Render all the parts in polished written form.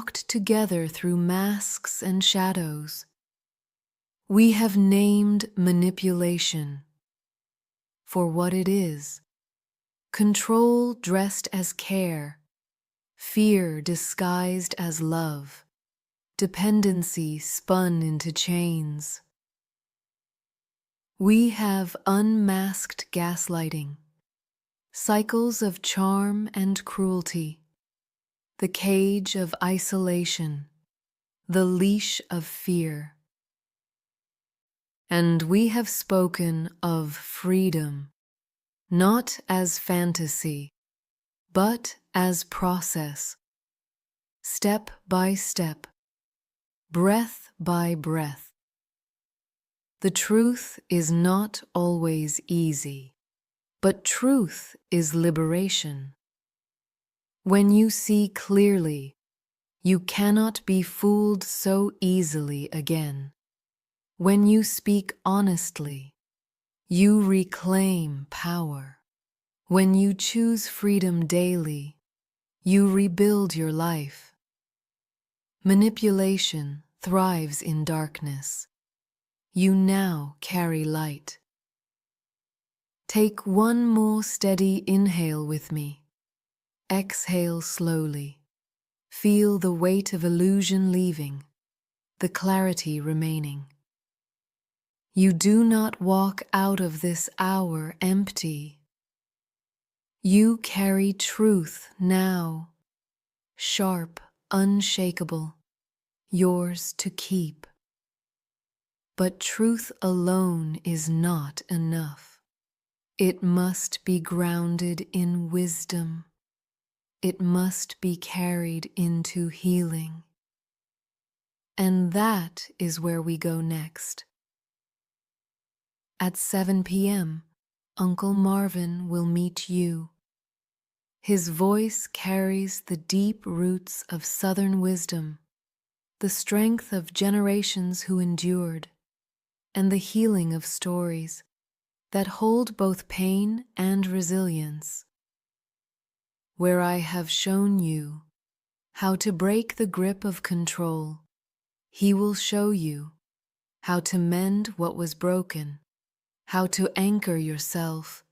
walked together through masks and shadows. We have named manipulation for what it is: control dressed as care, fear disguised as love, dependency spun into chains. We have unmasked gaslighting, cycles of charm and cruelty, the cage of isolation, the leash of fear. And we have spoken of freedom, not as fantasy, but as process, step by step, breath by breath. The truth is not always easy, but truth is liberation. When you see clearly, you cannot be fooled so easily again. When you speak honestly, you reclaim power. When you choose freedom daily, you rebuild your life. Manipulation thrives in darkness. You now carry light. Take one more steady inhale with me. Exhale slowly. Feel the weight of illusion leaving, the clarity remaining. You do not walk out of this hour empty. You carry truth now, sharp, unshakable, yours to keep. But truth alone is not enough. It must be grounded in wisdom. It must be carried into healing. And that is where we go next. At 7 p.m., Uncle Marvin will meet you. His voice carries the deep roots of Southern wisdom, the strength of generations who endured, and the healing of stories that hold both pain and resilience. Where I have shown you how to break the grip of control, he will show you how to mend what was broken, how to anchor yourself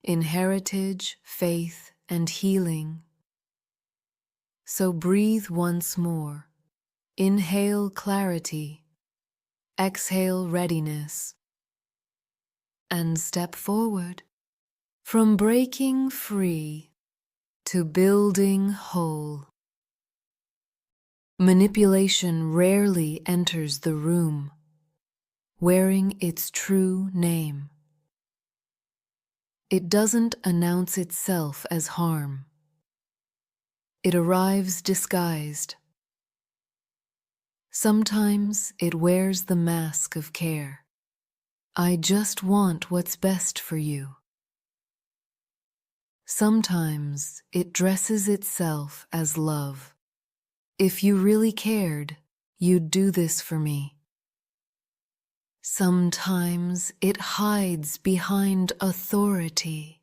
in heritage, faith, and healing. So breathe once more. Inhale clarity, exhale readiness, and step forward from breaking free to building whole. Manipulation rarely enters the room wearing its true name. It doesn't announce itself as harm. It arrives disguised. Sometimes it wears the mask of care. I just want what's best for you. Sometimes it dresses itself as love. If you really cared, you'd do this for me. Sometimes it hides behind authority.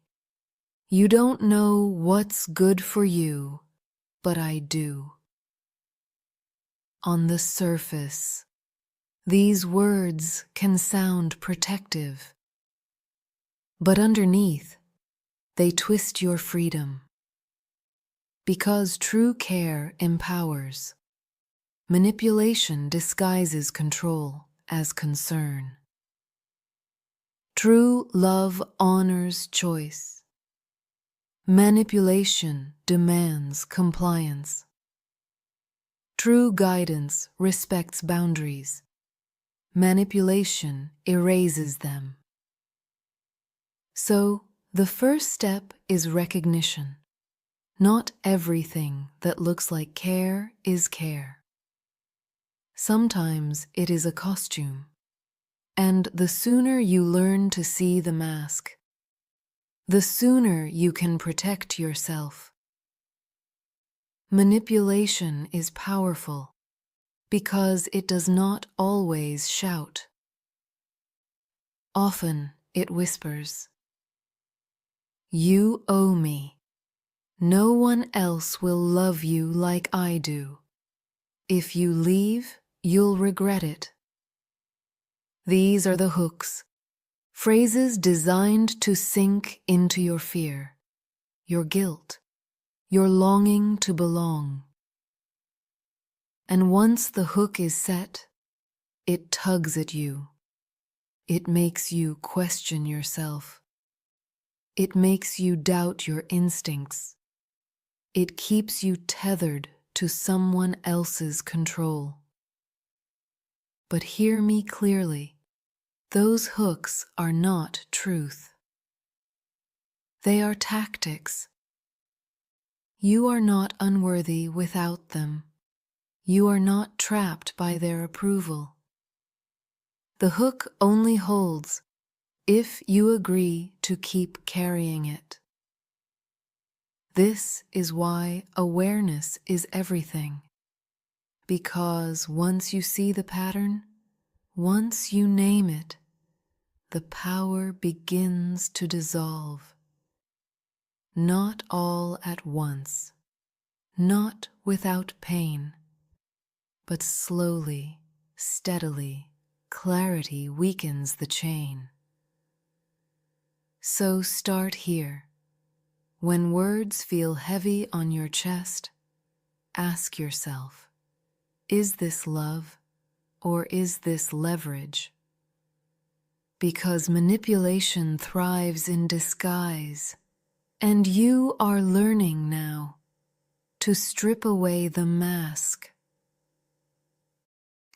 You don't know what's good for you, but I do. On the surface, these words can sound protective, but underneath, they twist your freedom. Because true care empowers, manipulation disguises control as concern. True love honors choice. Manipulation demands compliance. True guidance respects boundaries. Manipulation erases them. So, the first step is recognition. Not everything that looks like care is care. Sometimes it is a costume. And the sooner you learn to see the mask, the sooner you can protect yourself. Manipulation is powerful because it does not always shout. Often it whispers, "You owe me. No one else will love you like I do. If you leave, you'll regret it. These are the hooks, phrases designed to sink into your fear, your guilt, your longing to belong. And once the hook is set, it tugs at you. It makes you question yourself. It makes you doubt your instincts. It keeps you tethered to someone else's control. But hear me clearly. Those hooks are not truth. They are tactics. You are not unworthy without them. You are not trapped by their approval. The hook only holds if you agree to keep carrying it. This is why awareness is everything. Because once you see the pattern, once you name it, the power begins to dissolve. Not all at once, not without pain, but slowly, steadily, clarity weakens the chain. So start here. When words feel heavy on your chest, ask yourself, is this love or is this leverage? Because manipulation thrives in disguise, and you are learning now to strip away the mask.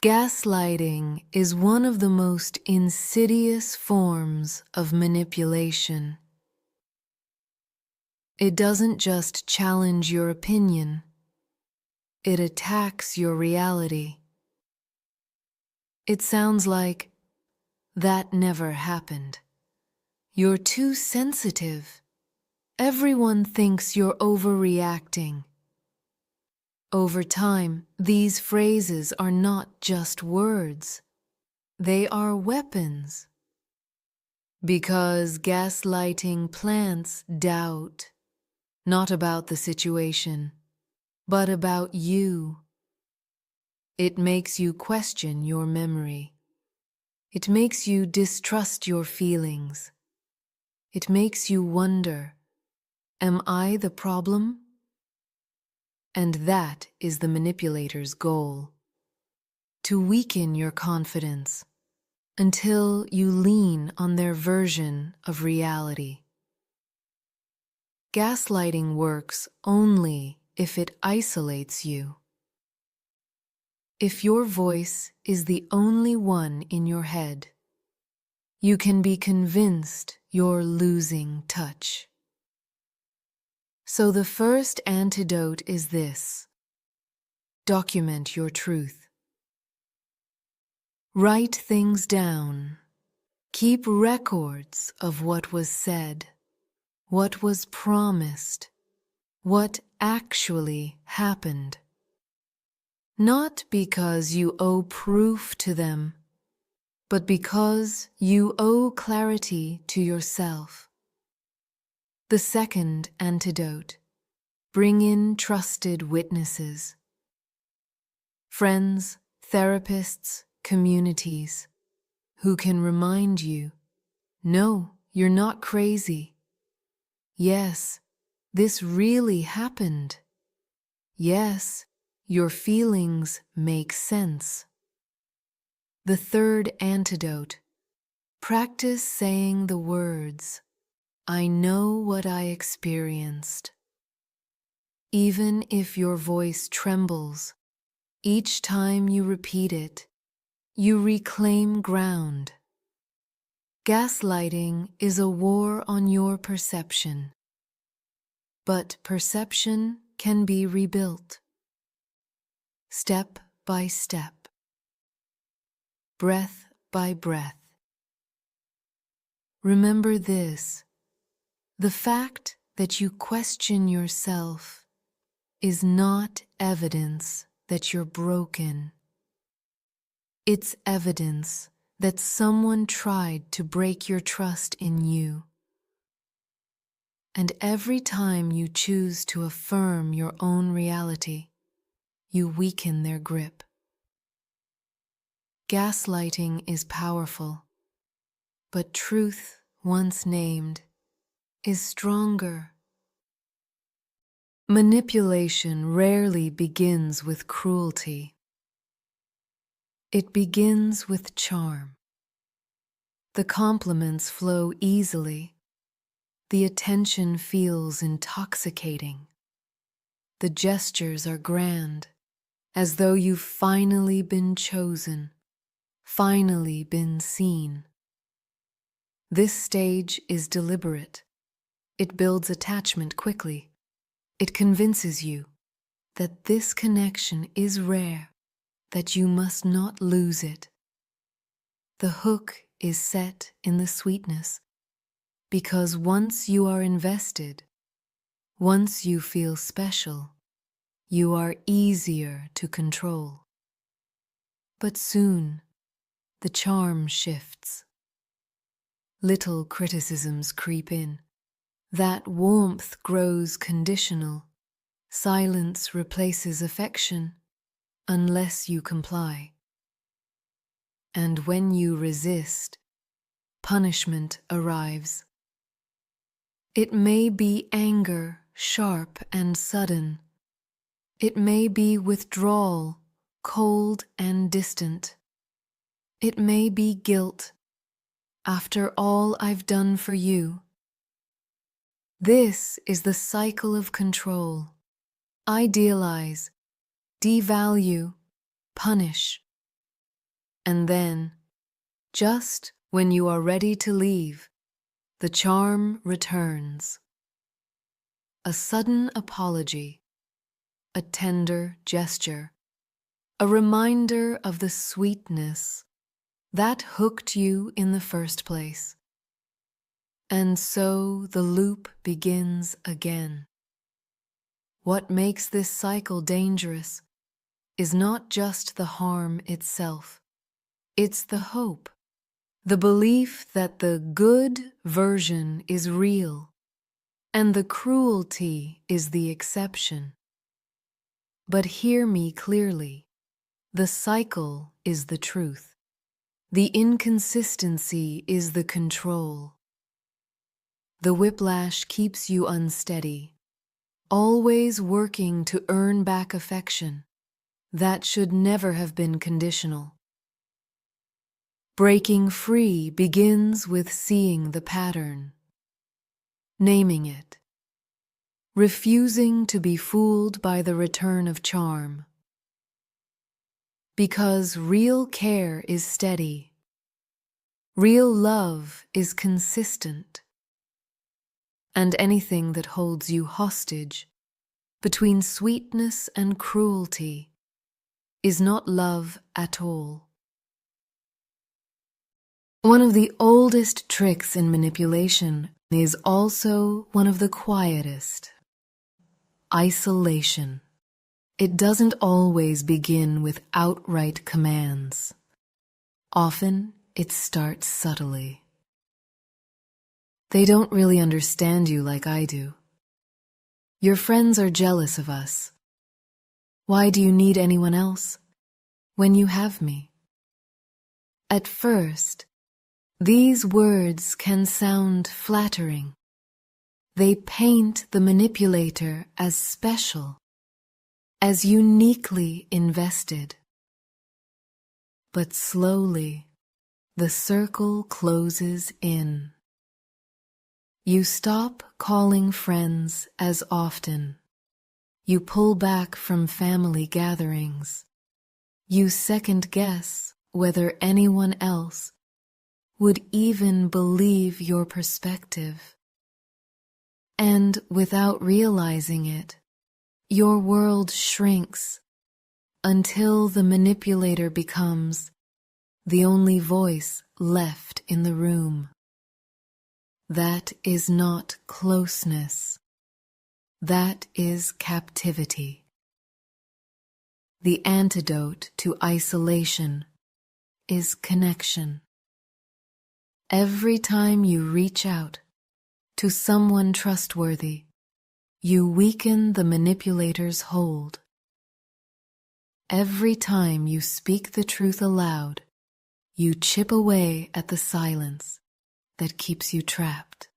Gaslighting is one of the most insidious forms of manipulation. It doesn't just challenge your opinion, it attacks your reality. It sounds like, "That never happened. You're too sensitive. Everyone thinks you're overreacting." Over time, these phrases are not just words. They are weapons. Because gaslighting plants doubt, not about the situation, but about you. It makes you question your memory. It makes you distrust your feelings. It makes you wonder, am I the problem? And that is the manipulator's goal, to weaken your confidence until you lean on their version of reality. Gaslighting works only if it isolates you. If your voice is the only one in your head, you can be convinced you're losing touch. So the first antidote is this: document your truth. Write things down. Keep records of what was said, what was promised, what actually happened. Not because you owe proof to them, but because you owe clarity to yourself. The second antidote: bring in trusted witnesses. Friends, therapists, communities who can remind you, no, you're not crazy. Yes, this really happened. Yes, your feelings make sense. The third antidote: practice saying the words, "I know what I experienced." Even if your voice trembles, each time you repeat it, you reclaim ground. Gaslighting is a war on your perception. But perception can be rebuilt. Step by step. Breath by breath. Remember this: the fact that you question yourself is not evidence that you're broken. It's evidence that someone tried to break your trust in you. And every time you choose to affirm your own reality, you weaken their grip. Gaslighting is powerful, but truth, once named, is stronger. Manipulation rarely begins with cruelty. It begins with charm. The compliments flow easily. The attention feels intoxicating. The gestures are grand, as though you've finally been chosen, finally been seen. This stage is deliberate. It builds attachment quickly. It convinces you that this connection is rare, that you must not lose it. The hook is set in the sweetness, because once you are invested, once you feel special, you are easier to control. But soon, the charm shifts. Little criticisms creep in. That warmth grows conditional. Silence replaces affection, unless you comply. And when you resist, punishment arrives. It may be anger, sharp and sudden. It may be withdrawal, cold and distant. It may be guilt. After all I've done for you. This is the cycle of control. Idealize, devalue, punish. And then, just when you are ready to leave, the charm returns. A sudden apology, a tender gesture, a reminder of the sweetness that hooked you in the first place. And so the loop begins again. What makes this cycle dangerous is not just the harm itself. It's the hope, the belief that the good version is real and the cruelty is the exception. But hear me clearly. The cycle is the truth. The inconsistency is the control. The whiplash keeps you unsteady, always working to earn back affection that should never have been conditional. Breaking free begins with seeing the pattern, naming it, refusing to be fooled by the return of charm. Because real care is steady, real love is consistent, and anything that holds you hostage between sweetness and cruelty is not love at all. One of the oldest tricks in manipulation is also one of the quietest: isolation. It doesn't always begin with outright commands. Often, it starts subtly. They don't really understand you like I do. Your friends are jealous of us. Why do you need anyone else when you have me? At first, these words can sound flattering. They paint the manipulator as special, as uniquely invested. But slowly, the circle closes in. You stop calling friends as often. You pull back from family gatherings. You second-guess whether anyone else would even believe your perspective. And without realizing it, your world shrinks until the manipulator becomes the only voice left in the room. That is not closeness. That is captivity. The antidote to isolation is connection. Every time you reach out to someone trustworthy, you weaken the manipulator's hold. Every time you speak the truth aloud, you chip away at the silence that keeps you trapped.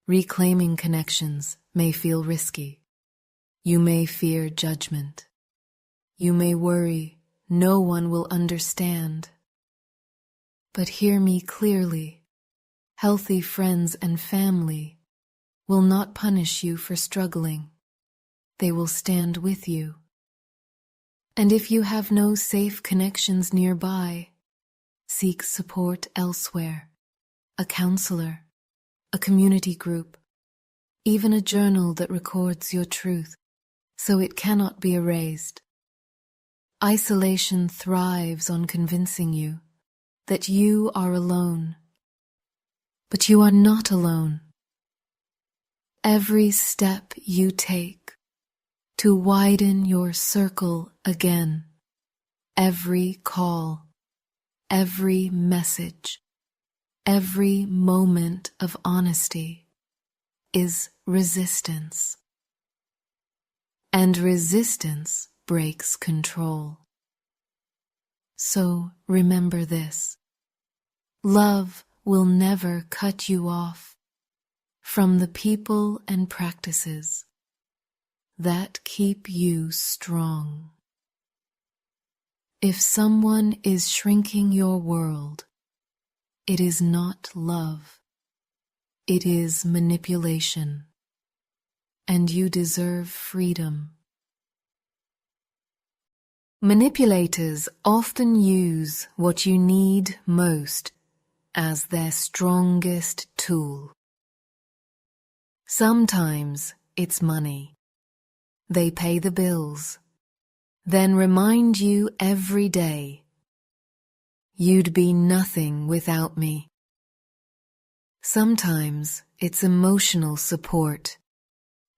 Reclaiming connections may feel risky. You may fear judgment. You may worry no one will understand. But hear me clearly. Healthy friends and family will not punish you for struggling. They will stand with you. And if you have no safe connections nearby, seek support elsewhere. A counselor, a community group, even a journal that records your truth so it cannot be erased. Isolation thrives on convincing you that you are alone. But you are not alone. Every step you take to widen your circle again, every call, every message, every moment of honesty is resistance. And resistance breaks control. So remember this. Love will never cut you off from the people and practices that keep you strong. If someone is shrinking your world, it is not love. It is manipulation. And you deserve freedom. Manipulators often use what you need most as their strongest tool. Sometimes it's money. They pay the bills, then remind you every day, "You'd be nothing without me." Sometimes it's emotional support.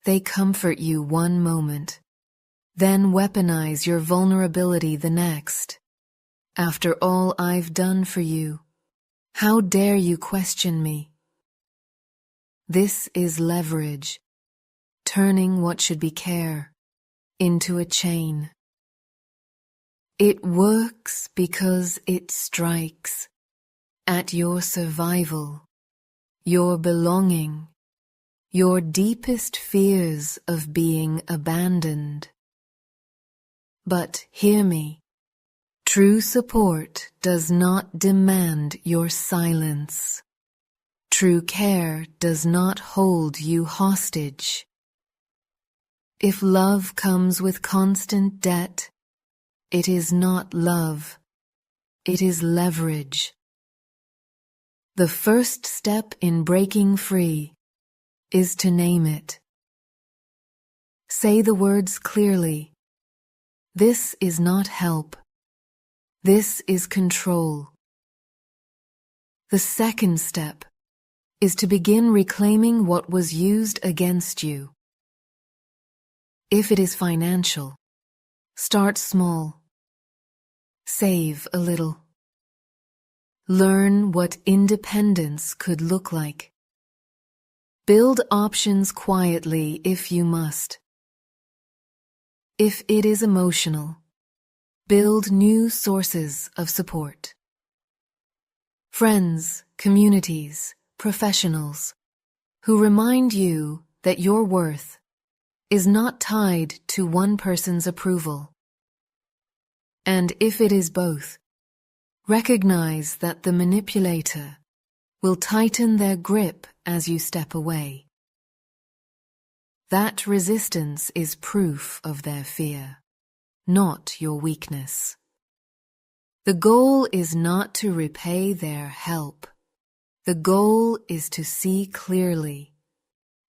They comfort you one moment, then weaponize your vulnerability the next. "After all I've done for you, how dare you question me?" This is leverage, turning what should be care into a chain. It works because it strikes at your survival, your belonging, your deepest fears of being abandoned. But hear me, true support does not demand your silence. True care does not hold you hostage. If love comes with constant debt, it is not love, it is leverage. The first step in breaking free is to name it. Say the words clearly. This is not help. This is control. The second step is to begin reclaiming what was used against you. If it is financial, start small. Save a little. Learn what independence could look like. Build options quietly if you must. If it is emotional, build new sources of support. Friends, communities, professionals who remind you that your worth is not tied to one person's approval. And if it is both, recognize that the manipulator will tighten their grip as you step away. That resistance is proof of their fear, not your weakness. The goal is not to repay their help. The goal is to see clearly.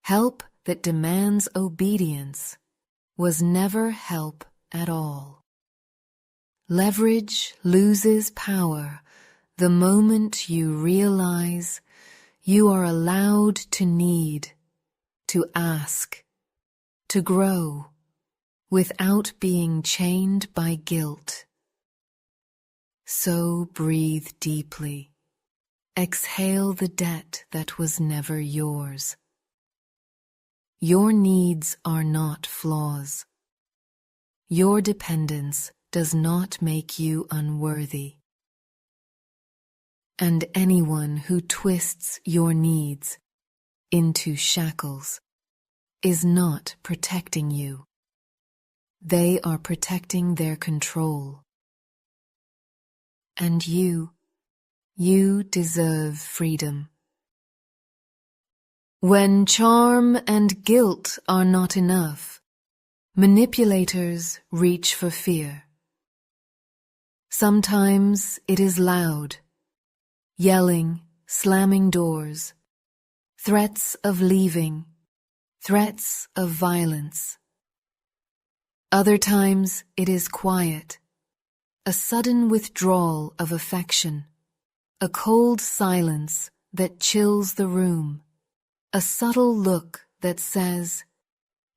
Help that demands obedience was never help at all. Leverage loses power the moment you realize you are allowed to need, to ask, to grow, without being chained by guilt. So breathe deeply. Exhale the debt that was never yours. Your needs are not flaws. your dependence does not make you unworthy. And anyone who twists your needs into shackles is not protecting you. They are protecting their control. And you deserve freedom. When charm and guilt are not enough, manipulators reach for fear. Sometimes it is loud, yelling, slamming doors, threats of leaving, threats of violence. Other times it is quiet, a sudden withdrawal of affection, a cold silence that chills the room, a subtle look that says,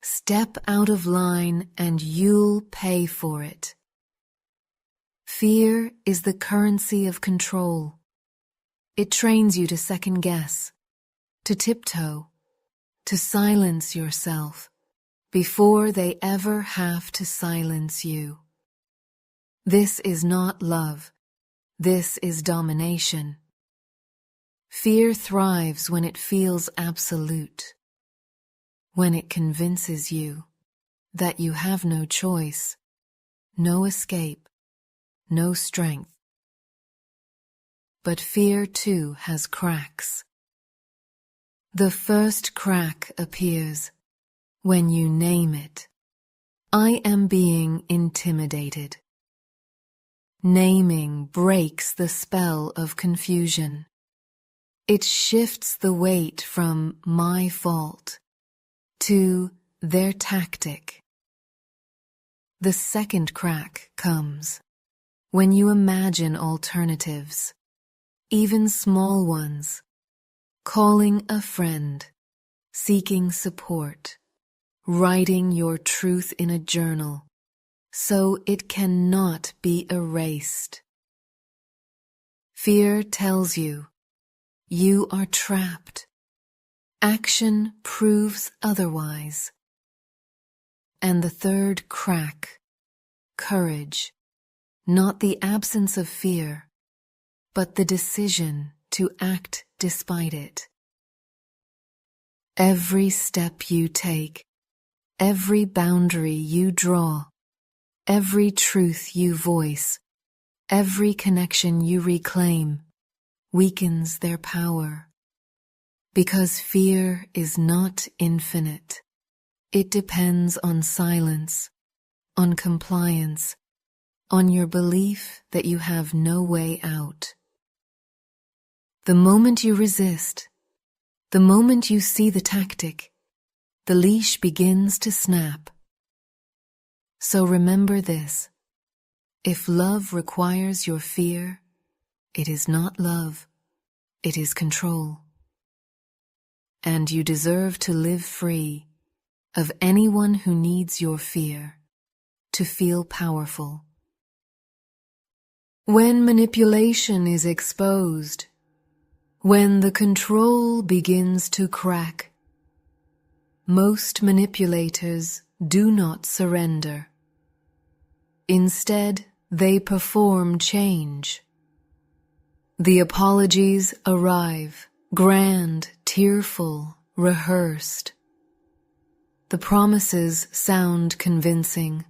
"Step out of line and you'll pay for it." Fear is the currency of control. It trains you to second guess, to tiptoe, to silence yourself before they ever have to silence you. This is not love. This is domination. Fear thrives when it feels absolute, when it convinces you that you have no choice, no escape, no strength. But fear too has cracks. The first crack appears when you name it. I am being intimidated. Naming breaks the spell of confusion. It shifts the weight from my fault to their tactic. The second crack comes when you imagine alternatives, even small ones, calling a friend, seeking support, writing your truth in a journal so it cannot be erased. Fear tells you you are trapped. Action proves otherwise. And the third crack, courage, not the absence of fear, but the decision to act despite it. Every step you take, every boundary you draw, every truth you voice, every connection you reclaim, weakens their power. Because fear is not infinite. It depends on silence, on compliance, on your belief that you have no way out. The moment you resist, the moment you see the tactic, the leash begins to snap. So remember this: if love requires your fear, it is not love, it is control. And you deserve to live free of anyone who needs your fear to feel powerful. When manipulation is exposed, when the control begins to crack, most manipulators do not surrender. Instead, they perform change. The apologies arrive, grand, tearful, rehearsed. The promises sound convincing.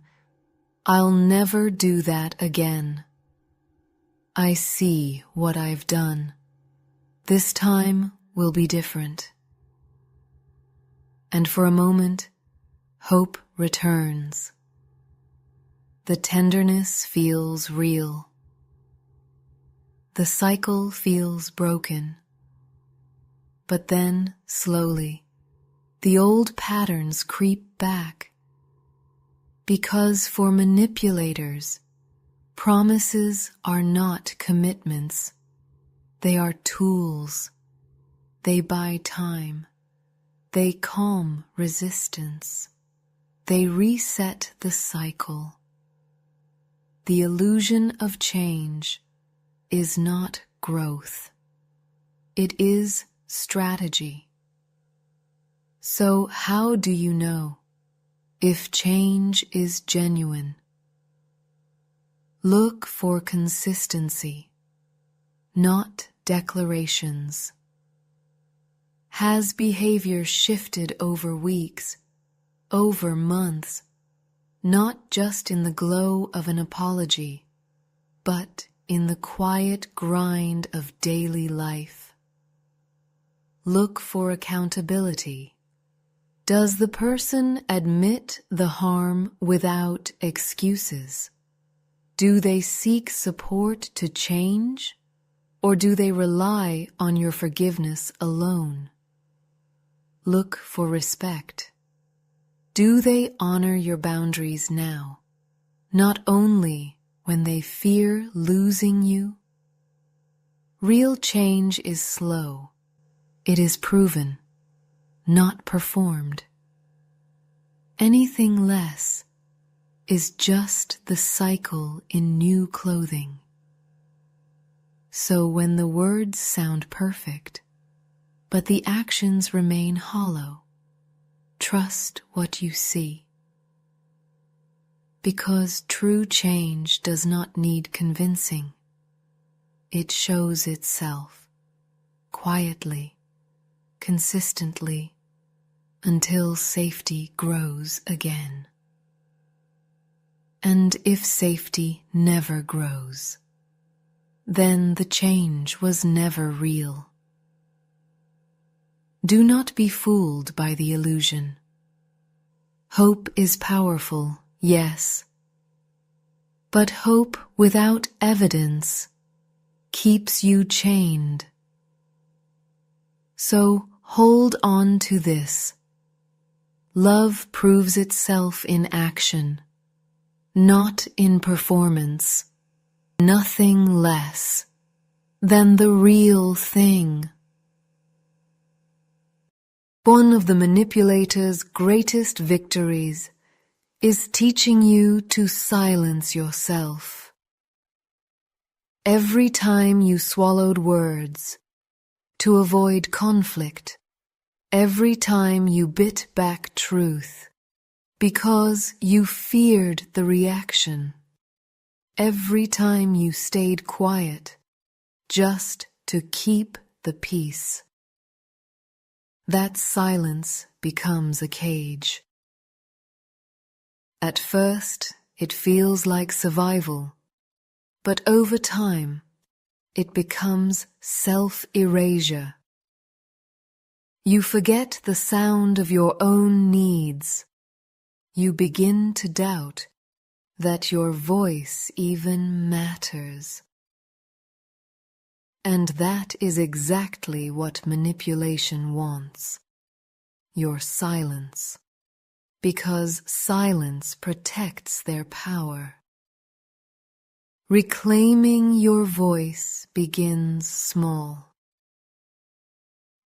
I'll never do that again. I see what I've done. This time will be different. And for a moment, hope returns. The tenderness feels real. The cycle feels broken. But then, slowly, the old patterns creep back. Because for manipulators, promises are not commitments. They are tools. They buy time. They calm resistance. They reset the cycle. The illusion of change is not growth. It is strategy. So how do you know if change is genuine. Look for consistency, not declarations. Has behavior shifted over weeks, over months, not just in the glow of an apology, but in the quiet grind of daily life? Look for accountability. Does the person admit the harm without excuses? Do they seek support to change, or do they rely on your forgiveness alone? Look for respect. Do they honor your boundaries now, not only when they fear losing you? Real change is slow. It is proven, not performed. Anything less is just the cycle in new clothing. So when the words sound perfect, but the actions remain hollow, trust what you see. Because true change does not need convincing. It shows itself quietly, consistently, until safety grows again. And if safety never grows, then the change was never real. Do not be fooled by the illusion. Hope is powerful, yes, but hope without evidence keeps you chained. So hold on to this. Love proves itself in action, not in performance. Nothing less than the real thing. One of the manipulator's greatest victories is teaching you to silence yourself. Every time you swallowed words to avoid conflict, every time you bit back truth because you feared the reaction, every time you stayed quiet just to keep the peace, that silence becomes a cage. At first, it feels like survival, but over time, it becomes self-erasure. You forget the sound of your own needs. You begin to doubt that your voice even matters. And that is exactly what manipulation wants. Your silence. Because silence protects their power. Reclaiming your voice begins small.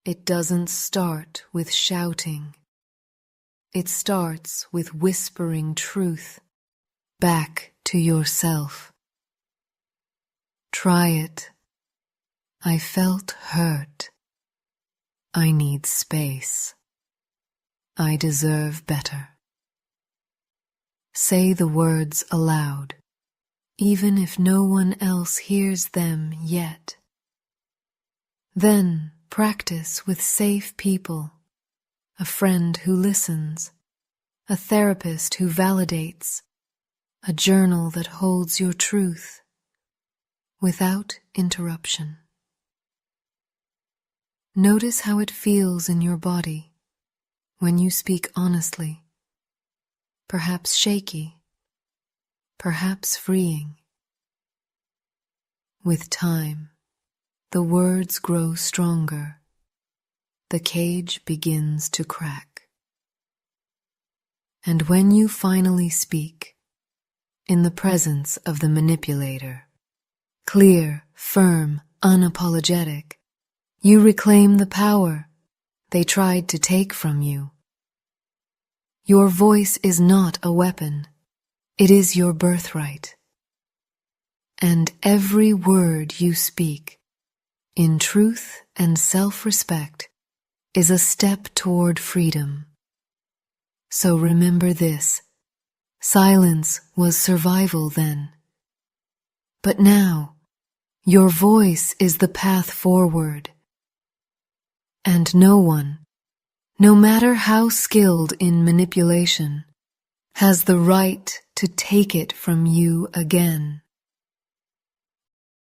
It doesn't start with shouting. It starts with whispering truth back to yourself. Try it. I felt hurt. I need space. I deserve better. Say the words aloud, even if no one else hears them yet. Then practice with safe people, a friend who listens, a therapist who validates, a journal that holds your truth without interruption. Notice how it feels in your body when you speak honestly, perhaps shaky, perhaps freeing. With time, the words grow stronger. The cage begins to crack. And when you finally speak, in the presence of the manipulator, clear, firm, unapologetic, you reclaim the power they tried to take from you. Your voice is not a weapon. It is your birthright. And every word you speak, in truth and self-respect, is a step toward freedom. So remember this: silence was survival then. But now, your voice is the path forward. And no one, no matter how skilled in manipulation, has the right to take it from you again.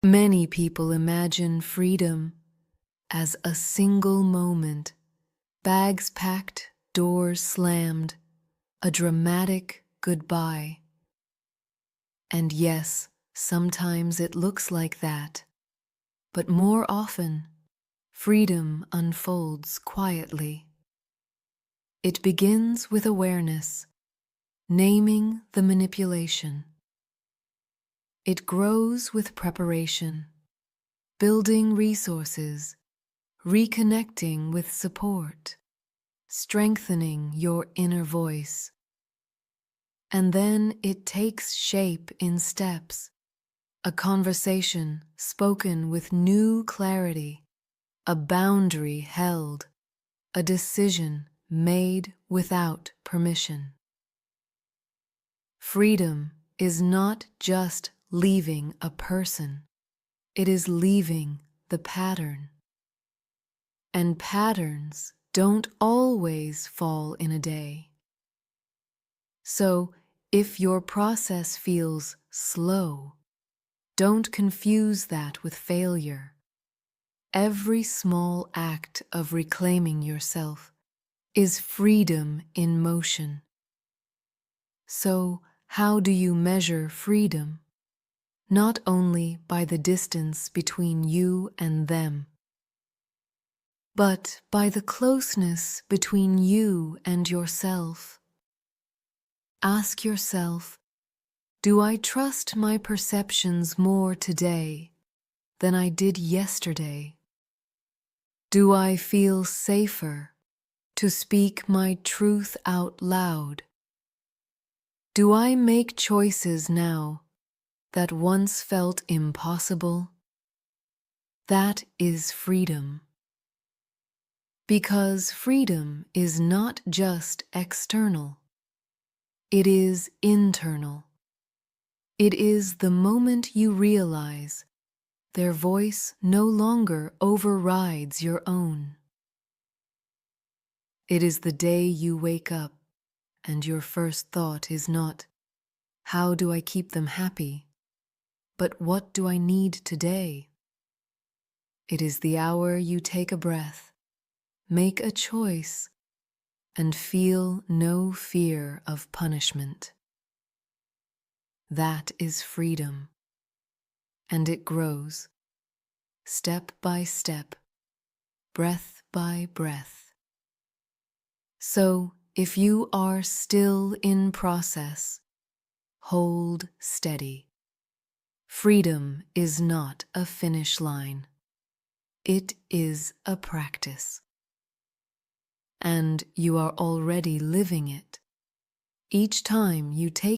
Many people imagine freedom as a single moment, bags packed, doors slammed, a dramatic goodbye. And yes, sometimes it looks like that, but more often, freedom unfolds quietly. It begins with awareness, naming the manipulation. It grows with preparation, building resources, reconnecting with support, strengthening your inner voice. And then it takes shape in steps, a conversation spoken with new clarity, a boundary held, a decision made without permission. Freedom is not just leaving a person, it is leaving the pattern. And patterns don't always fall in a day. So, if your process feels slow, don't confuse that with failure. Every small act of reclaiming yourself is freedom in motion. So, how do you measure freedom? Not only by the distance between you and them, but by the closeness between you and yourself. Ask yourself, do I trust my perceptions more today than I did yesterday? Do I feel safer to speak my truth out loud? Do I make choices now that once felt impossible? That is freedom. Because freedom is not just external, it is internal. It is the moment you realize their voice no longer overrides your own. It is the day you wake up and your first thought is not, how do I keep them happy, but what do I need today? It is the hour you take a breath, make a choice, and feel no fear of punishment. That is freedom, and it grows, step by step, breath by breath. So, if you are still in process, hold steady. Freedom is not a finish line. It is a practice. And you are already living it. Each time you take